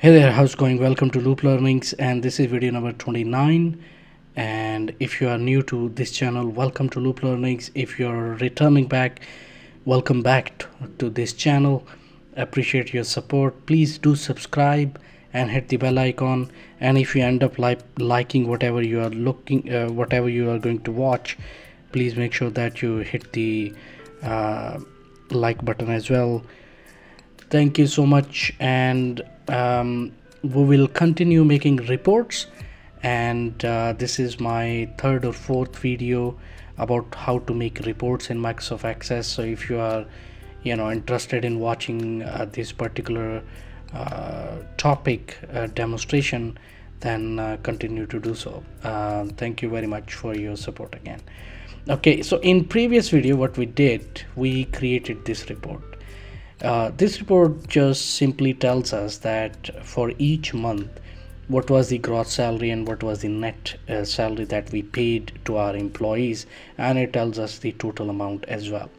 Hey there, how's it going? Welcome to Looplearnings, and this is video number 29. And if you are new to this channel, welcome to Looplearnings. If you're returning back, welcome back to this channel. Appreciate your support. Please do subscribe and hit the bell icon. And if you end up liking whatever you are whatever you are going to watch, please make sure that you hit the like button as well. Thank you so much, and we will continue making reports. And this is my third or fourth video about how to make reports in Microsoft Access. So if you are interested in watching this particular topic demonstration, then continue to do so. Thank you very much for your support again. Okay, so in previous video what we did, we created this report. This report just simply tells us that for each month what was the gross salary and what was the net salary that we paid to our employees, and it tells us the total amount as well.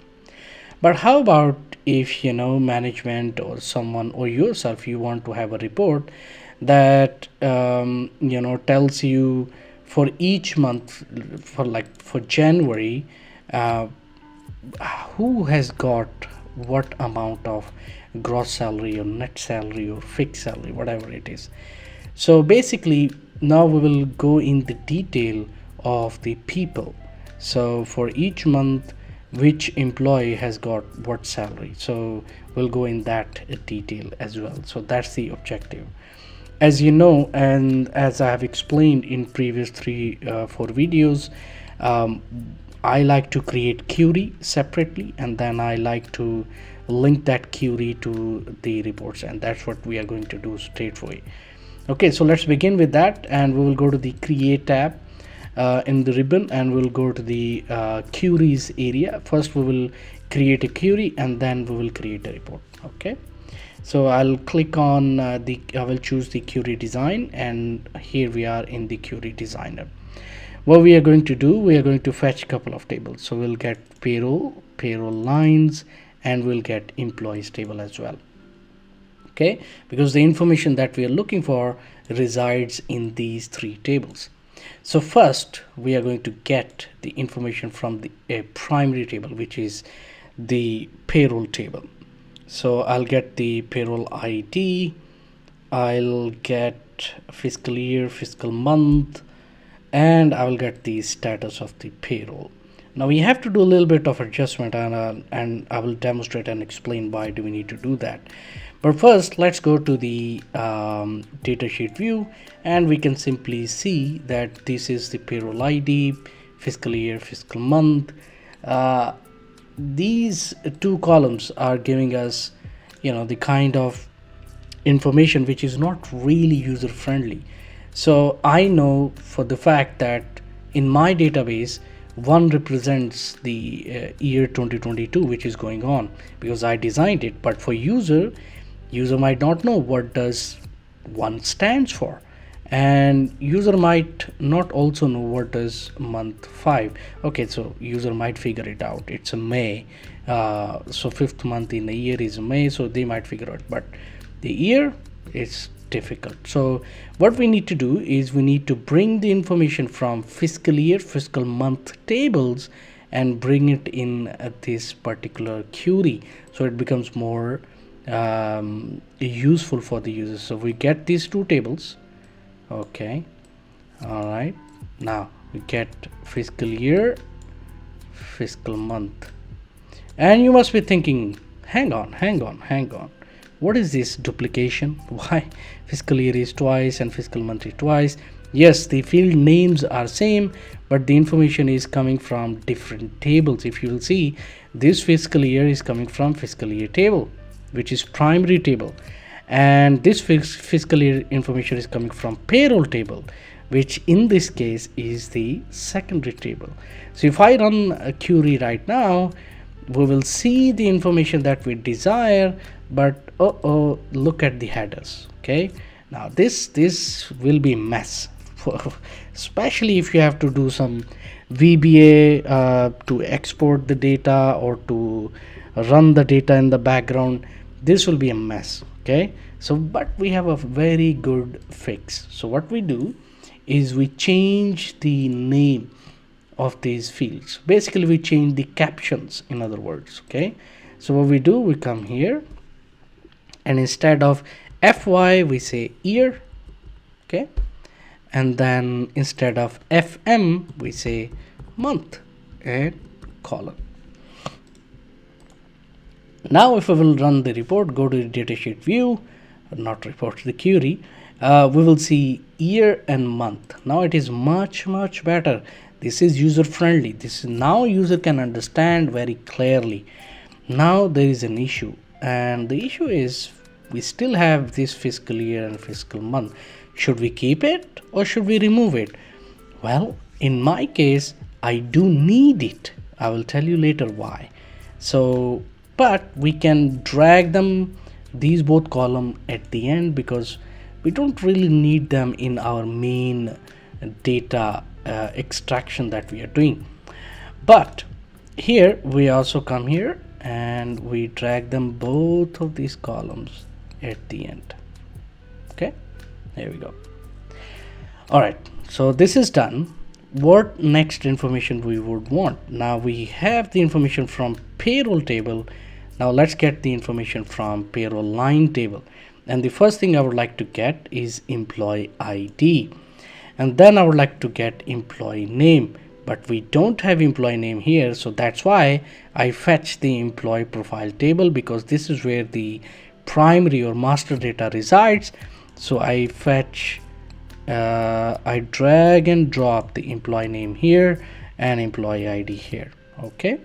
But how about if management or someone or yourself, you want to have a report that tells you for each month, for January, who has got what amount of gross salary or net salary or fixed salary, whatever it is. So basically now we will go in the detail of the people. So for each month, which employee has got what salary, so we'll go in that detail as well. So that's the objective, as you know, and as I have explained in previous 4 videos. I like to create query separately, and then I like to link that query to the reports, and that's what we are going to do straight away. Okay, so let's begin with that, and we will go to the create tab in the ribbon, and we'll go to the queries area. First we will create a query, and then we will create a report. Okay, so I'll click on I will choose the query design, and here we are in the query designer. What we are going to do, we are going to fetch a couple of tables. So we'll get payroll lines, and we'll get employees table as well. Okay, because the information that we are looking for resides in these 3 tables. So first we are going to get the information from a primary table, which is the payroll table. So I'll get the payroll ID, I'll get fiscal year, fiscal month, and I will get the status of the payroll. Now we have to do a little bit of adjustment, and I will demonstrate and explain why do we need to do that. But first let's go to the datasheet view, and we can simply see that this is the payroll ID, fiscal year, fiscal month. These 2 columns are giving us the kind of information which is not really user friendly. So I know for the fact that in my database, 1 represents the year 2022 which is going on, because I designed it. But for user might not know what does 1 stands for, and user might not also know what does month 5. Okay, so user might figure it out, it's a May, so 5th month in the year is May, so they might figure out, but the year is difficult. So what we need to do is we need to bring the information from fiscal year, fiscal month tables and bring it in this particular query, so it becomes more useful for the users. So we get these 2 tables. Okay, all right, now we get fiscal year, fiscal month, and you must be thinking, hang on, what is this duplication? Why fiscal year is twice and fiscal month is twice? Yes, the field names are same, but the information is coming from different tables. If you will see, this fiscal year is coming from fiscal year table, which is primary table, and this fiscal year information is coming from payroll table, which in this case is the secondary table. So if I run a query right now, we will see the information that we desire, but look at the headers. Okay, now this will be mess, especially if you have to do some VBA to export the data or to run the data in the background. this will be a mess. Okay, so but we have a very good fix. So what we do is we change the name of these fields. Basically we change the captions, in other words. Okay, so what we do, we come here and instead of FY we say year. Okay, and then instead of FM we say month and column. Now if we will run the report, go to the datasheet view, not report, the query, we will see year and month. Now it is much better. This is user friendly. This is now user can understand very clearly. Now there is an issue, and the issue is we still have this fiscal year and fiscal month. Should we keep it or should we remove it? Well, in my case, I do need it. I will tell you later why. So, but we can drag them, these both column at the end, because we don't really need them in our main data extraction that we are doing. But here we also come here and we drag them, both of these columns at the end. Okay, there we go. All right, so this is done. What next information we would want? Now we have the information from payroll table. Now let's get the information from payroll line table. And the first thing I would like to get is employee ID. And then I would like to get employee name. But we don't have employee name here. So that's why I fetch the employee profile table, because this is where the primary or master data resides. So I fetch, I drag and drop the employee name here and employee ID here. Okay.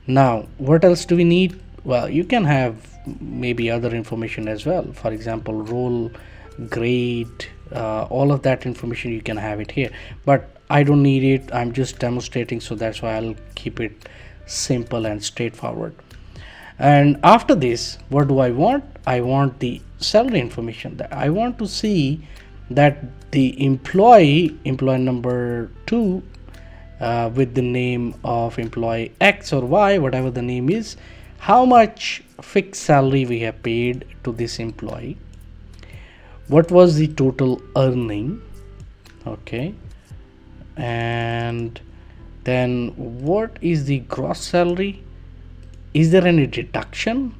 Now, what else do we need? Well, you can have maybe other information as well. For example, role, grade, all of that information you can have it here. But I don't need it. I'm just demonstrating, so that's why I'll keep it simple and straightforward. And after this, what do I want? I want the salary information. That I want to see that the employee number 2 with the name of employee X or Y, whatever the name is, how much fixed salary we have paid to this employee, what was the total earning, okay, and then what is the gross salary, is there any deduction,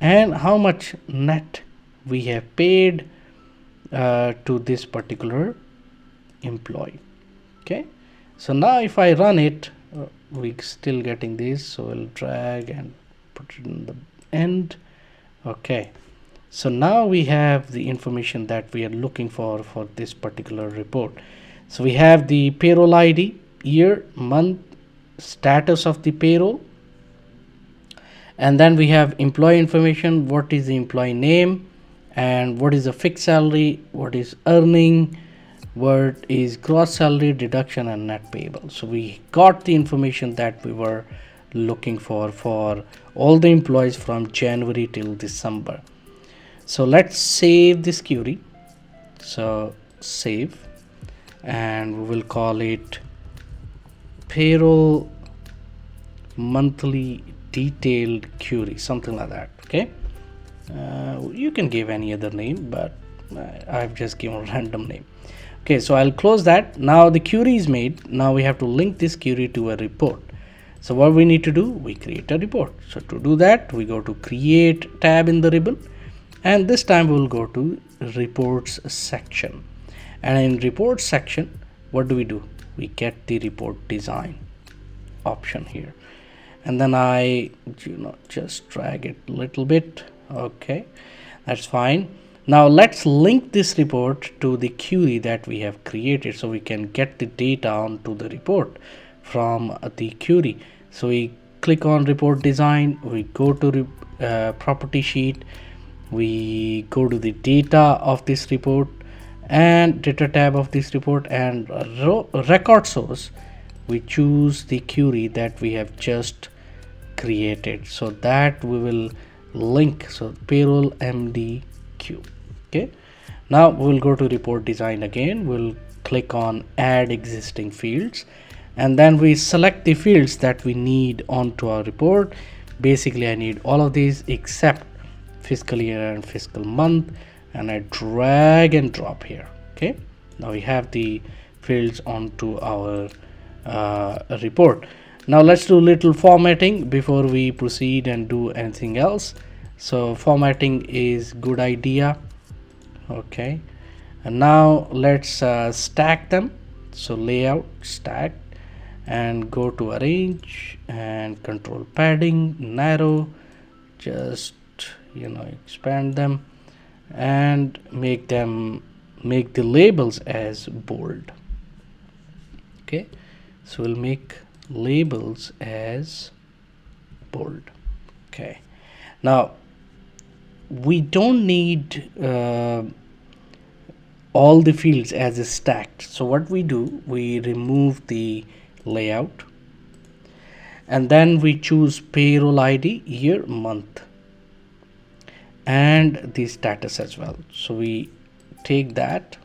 and how much net we have paid to this particular employee. Okay, so now if I run it, we're still getting this, so we'll drag and put it in the end. Okay, so now we have the information that we are looking for this particular report. So we have the payroll ID, year, month, status of the payroll, and then we have employee information, what is the employee name, and what is the fixed salary, what is earning, what is gross salary, deduction, and net payable. So we got the information that we were looking for all the employees from January till December. So let's save this query. So save, and we will call it payroll monthly detailed query, something like that. Okay, you can give any other name, but I've just given a random name. Okay, so I'll close that. Now the query is made. Now we have to link this query to a report. So what we need to do, we create a report. So to do that, we go to create tab in the ribbon, and this time we'll go to reports section. And in reports section, what do? We get the report design option here, and then I just drag it a little bit. Okay, that's fine. Now let's link this report to the query that we have created, so we can get the data onto the report from the query. So we click on report design, we go to property sheet, we go to the data of this report and data tab of this report, and record source, we choose the query that we have just created, so that we will link. So payroll MDQ. Okay, now we will go to report design again, we'll click on add existing fields, and then we select the fields that we need onto our report. Basically I need all of these except fiscal year and fiscal month, and I drag and drop here. Okay, now we have the fields onto our report. Now let's do little formatting before we proceed and do anything else. So formatting is good idea. Okay, and now let's stack them. So layout, stack, and go to arrange and control padding, narrow, just expand them and make the labels as bold. Okay, so we'll make labels as bold. Okay, now we don't need all the fields as stacked. So what we do, we remove the layout and then we choose payroll ID, year, month, and the status as well. So we take that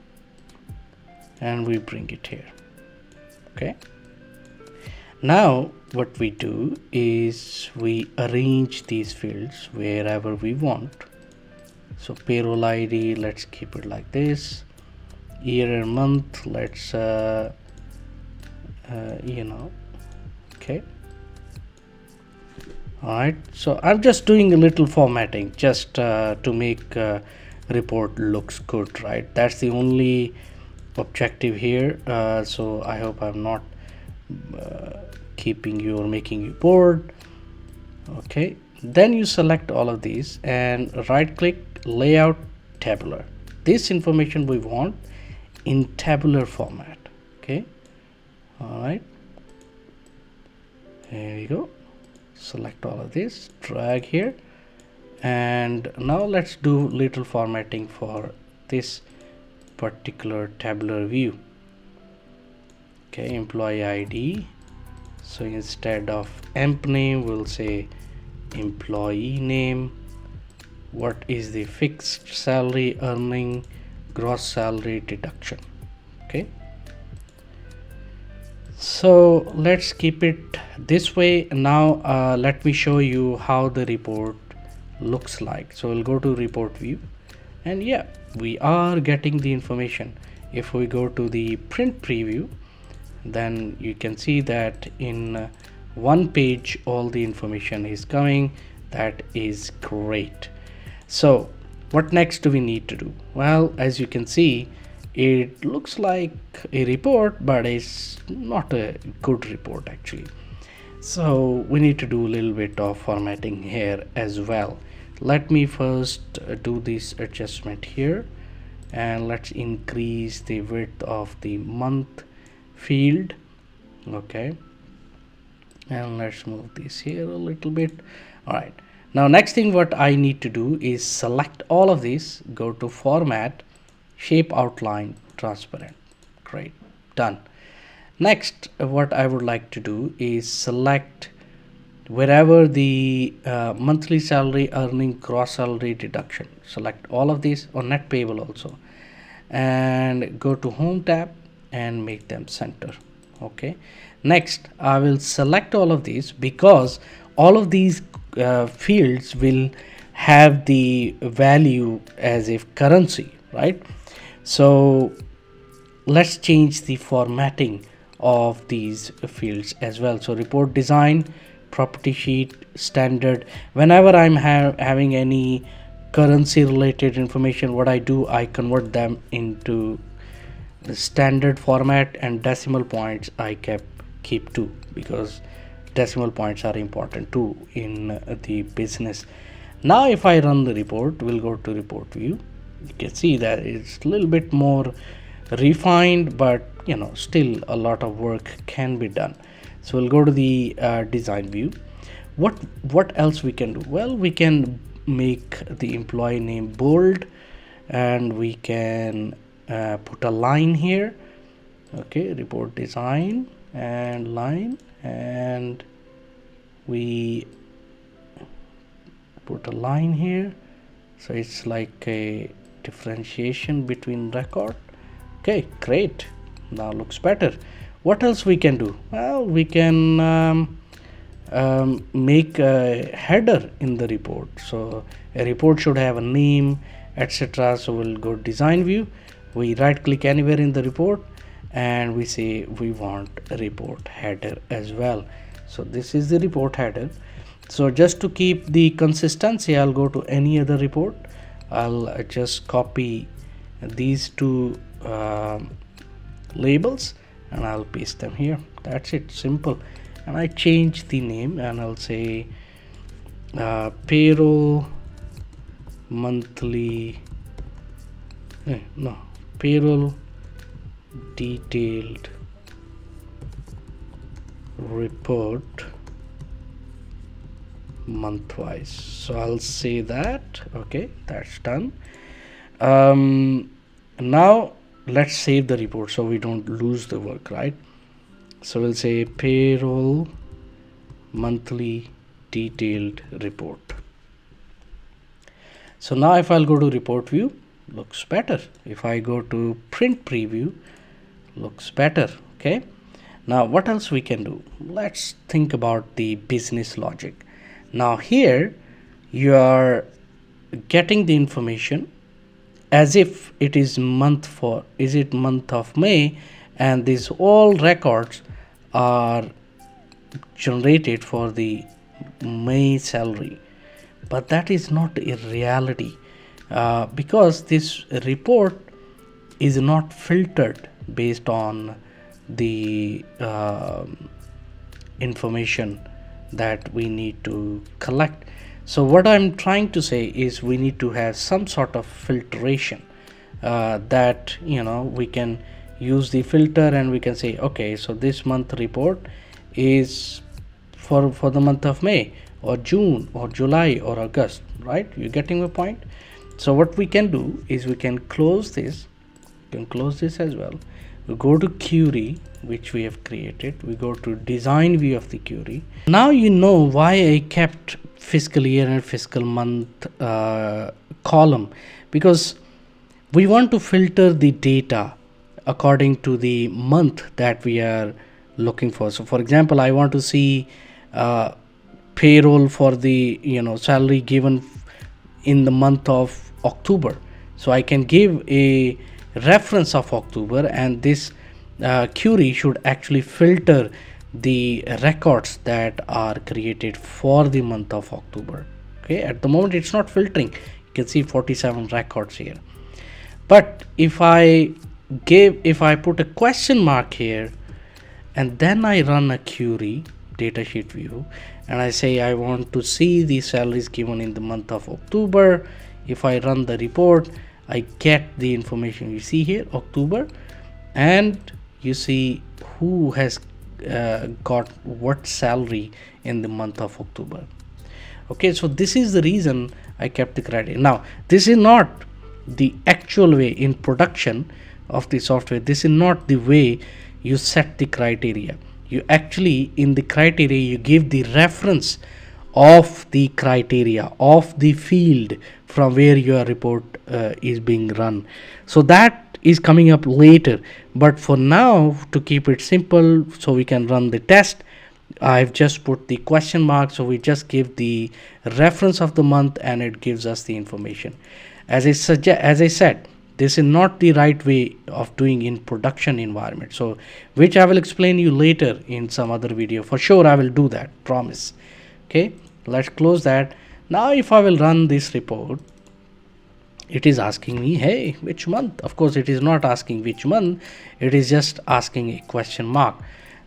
and we bring it here. Okay, now what we do is we arrange these fields wherever we want. So payroll ID, let's keep it like this. Year and month, let's okay. Alright, so I'm just doing a little formatting just to make report looks good, right? That's the only objective here. So I hope I'm not keeping you or making you bored. Okay, then you select all of these and right click, layout, tabular. This information we want in tabular format. Okay, all right, here we go. Select all of this, drag here, and now let's do little formatting for this particular tabular view. Okay, employee ID. So instead of emp name, we'll say employee name. What is the fixed salary earning, gross salary deduction? Okay, so let's keep it this way. Now let me show you how the report looks like. So we'll go to report view, and yeah, we are getting the information. If we go to the print preview, then you can see that in one page all the information is coming. That is great. So what next do we need to do? Well, as you can see, it looks like a report, but it's not a good report actually. So we need to do a little bit of formatting here as well. Let me first do this adjustment here, and let's increase the width of the month field. Okay, and let's move this here a little bit. All right, now next thing what I need to do is select all of these, go to format, shape outline, transparent. Great, done. Next, what I would like to do is select wherever the monthly salary earning, gross salary deduction, select all of these, or net payable also, and go to home tab and make them center. Okay, next I will select all of these because all of these fields will have the value as if currency, right? So let's change the formatting of these fields as well. So report design, property sheet, standard. Whenever I'm having any currency related information, what I do, I convert them into the standard format, and decimal points I keep too, because decimal points are important too in the business. Now if I run the report, we'll go to report view. You can see that it's a little bit more refined, but still a lot of work can be done. So we'll go to the design view. What else we can do? Well, we can make the employee name bold, and we can put a line here. Okay, report design and line, and we put a line here, so it's like a differentiation between record. Okay, great, now looks better. What else we can do? Well, we can make a header in the report. So a report should have a name, etc. So we'll go design view, we right click anywhere in the report, and we say we want a report header as well. So this is the report header. So just to keep the consistency, I'll go to any other report. I'll just copy these two labels and I'll paste them here. That's it, simple. And I change the name and I'll say payroll monthly, payroll detailed report month-wise. So I'll say that. Okay, that's done. Now let's save the report so we don't lose the work, right? So we'll say payroll monthly detailed report. So now if I'll go to report view, looks better. If I go to print preview, looks better. Okay, now what else we can do? Let's think about the business logic. Now here you are getting the information as if it is month of May, and these all records are generated for the May salary, but that is not a reality because this report is not filtered based on the information that we need to collect. So what I'm trying to say is we need to have some sort of filtration that we can use the filter and we can say, okay, so this month report is for the month of May or June or July or August, right? You're getting the point? So what we can do is we can close this. You can close this as well. We go to query which we have created. We go to design view of the query. Now you know why I kept fiscal year and fiscal month column, because we want to filter the data according to the month that we are looking for. So for example, I want to see payroll for the salary given in the month of October. So I can give a reference of October, and this query should actually filter the records that are created for the month of October. Okay, at the moment it's not filtering. You can see 47 records here, but if I put a question mark here and then I run a query datasheet view and I say I want to see the salaries given in the month of October, if I run the report, I get the information. You see here October, and you see who has got what salary in the month of October. Okay, so this is the reason I kept the criteria. Now this is not the actual way in production of the software. This is not the way you set the criteria. You actually, in the criteria, you give the reference of the criteria of the field from where your report is being run. So that is coming up later, but for now, to keep it simple so we can run the test, I've just put the question mark. So we just give the reference of the month and it gives us the information. As I said, this is not the right way of doing in production environment, so which I will explain you later in some other video. For sure I will do that, promise. Okay, let's close that. Now if I will run this report, it is asking me, hey, which month? Of course it is not asking which month, it is just asking a question mark.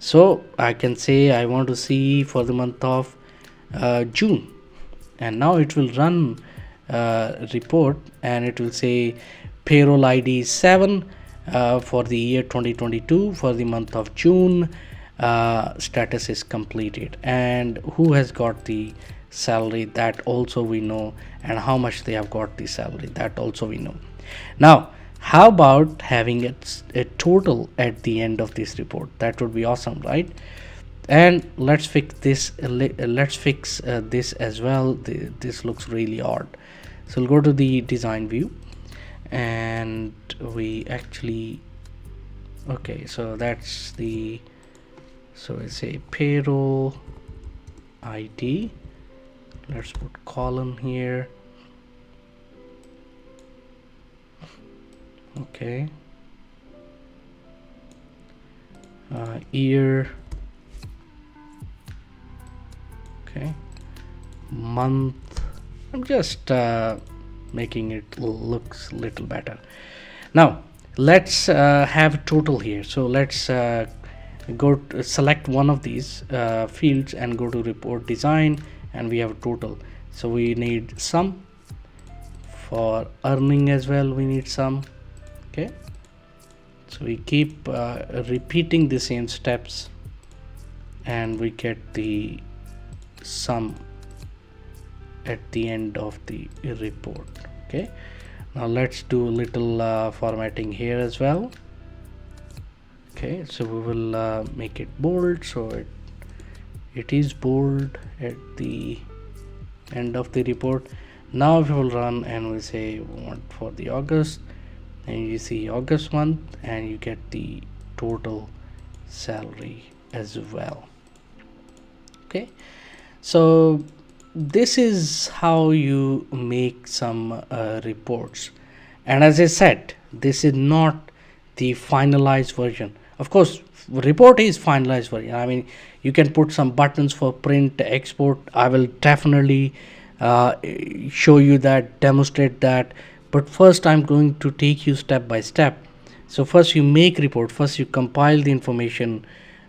So I can say I want to see for the month of June, and now it will run report and it will say payroll ID is 7 for the year 2022 for the month of June, status is completed, and who has got the salary, that also we know, and how much they have got the salary, that also we know. Now how about having a total at the end of this report? That would be awesome, right? And let's fix this. This as well. This looks really odd. So we'll go to the design view and we actually, okay, so that's the, so I say payroll ID. Let's put colon here. Okay. Year. Okay. Month. I'm just making it looks little better. Now let's have total here. So let's go to select one of these fields and go to report design, and we have total. So we need sum. For earning as well we need sum. Okay, so we keep repeating the same steps and we get the sum at the end of the report. Okay, now let's do a little formatting here as well. Okay, so we will make it bold, so it is bold at the end of the report. Now we will run and we'll say we want for the August, and you see August month and you get the total salary as well. Okay, so this is how you make some reports. And as I said, this is not the finalized version. Of course, report is finalized version. I mean, you can put some buttons for print, export. I will definitely show you that, demonstrate that. But first I'm going to take you step by step. So first you make report, first you compile the information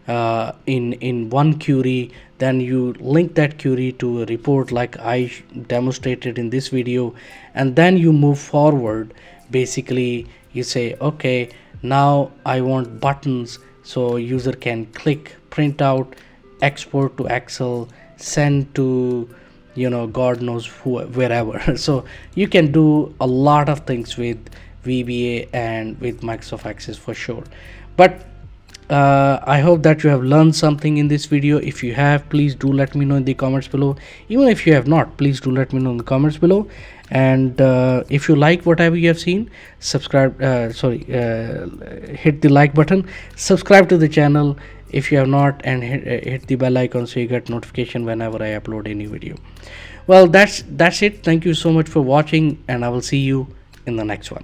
in one query, then you link that query to a report like I demonstrated in this video, and then you move forward. Basically you say, okay, now I want buttons, so user can click, print out, export to Excel, send to God knows who, wherever. So you can do a lot of things with VBA and with Microsoft Access for sure. But I hope that you have learned something in this video. If you have, please do let me know in the comments below. Even if you have not, please do let me know in the comments below. And if you like whatever you have seen, subscribe, hit the like button, subscribe to the channel if you have not, and hit the bell icon so you get notification whenever I upload any video. Well, that's it. Thank you so much for watching, and I will see you in the next one.